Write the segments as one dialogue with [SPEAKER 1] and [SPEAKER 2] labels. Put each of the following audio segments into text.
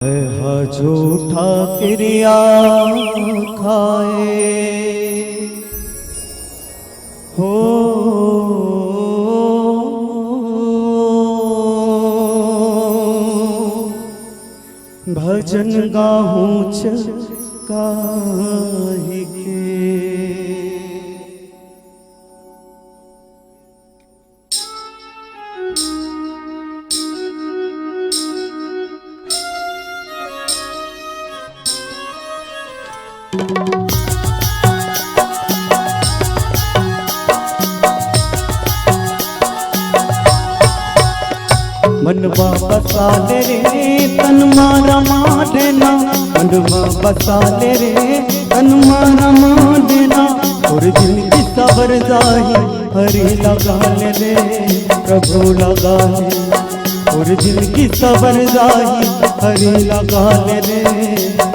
[SPEAKER 1] झूठा क्रिया खाए हो भजन गाहूँ काहे के। मनवा बसा ले रे तन मारा मारना, मनवा बसा ले रे तन मारा मारना, और दिल की सबर जाही हरि लगा ले रे प्रभु लगा ले, और दिल की सबर जाही हरि लगा ले रे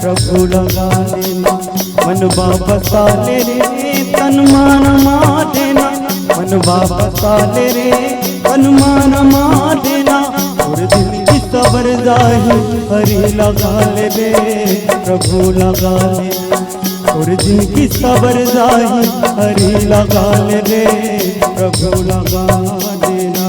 [SPEAKER 1] प्रभु लगा लेना। मनवा बसा ले रे तन मारा मारना, मनवा बसा ले रे तन मारा मारना, और दिल की सबर जाही हरि लगा ले रे प्रभु लगा ले, और दिल की सबर जाही हरि लगा ले रे प्रभु लगा लेना।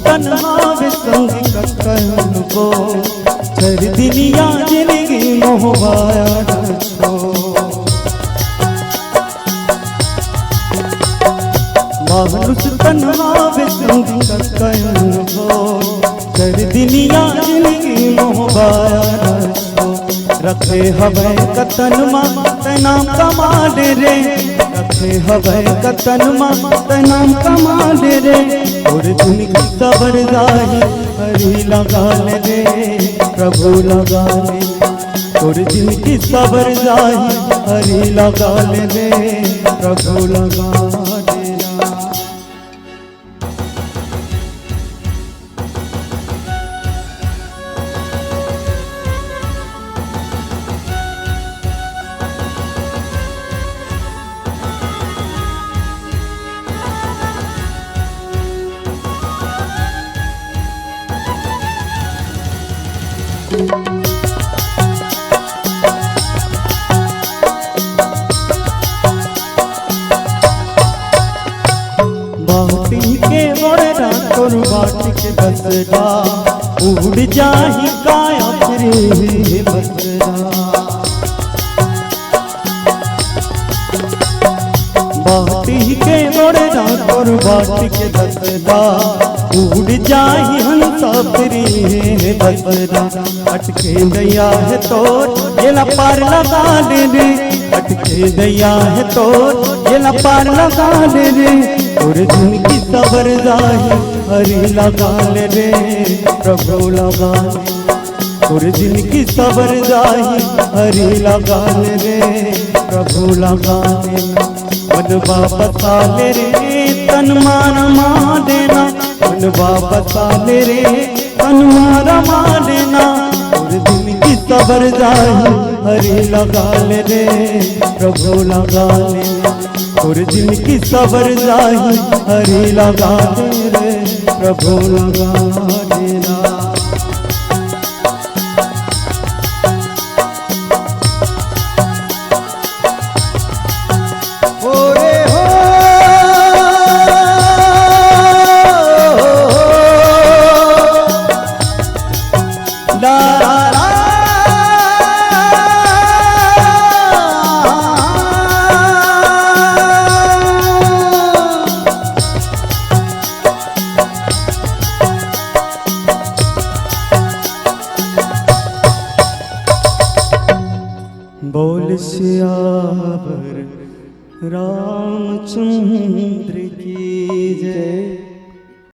[SPEAKER 1] तन्हावे संग कहन को चर दिलिया जिंदगी मोहवाया छो, मानुष तन्हावे संग कहन को चर दिलिया जिंदगी मोहवाया छो। रखे हवे कतन मा नाम कमा दे रे, रखे हवे कतन मा नाम कमा दे रे, और दिल की सबर जाही हरि लगा ले रे प्रभु लगा ले, और दिल की सबर जाही हरि लगा ले रे प्रभु लगा लेना। बाटी के बड़ा तोर बाटी के बसरा उड़ जाही काया फिर बसरा, बाटी के बड़ा तोर बाटी के बसरा उड़ जाही हंसा फिर बसरा। अटके दैया है तोर ये न पार लगा दे रे, अटके दैया है तोर ये न पार लगा दे रे, और दिल की सबर जाही हरि लगा ले रे प्रभु लगा ले, और दिल की सबर जाही हरि लगा ले रे प्रभु लगा लेना। मनवा बसा ले रे तन मारा मारना, मनवा बसा ले रे तन मारा मारना, और दिल की सबर जाही हरि लगा ले रे प्रभु लगा लेना, और दिल की सबर जाही हरि लगा ले रे प्रभु लगा लेना। बोल सियावर रामचंद्र की जय।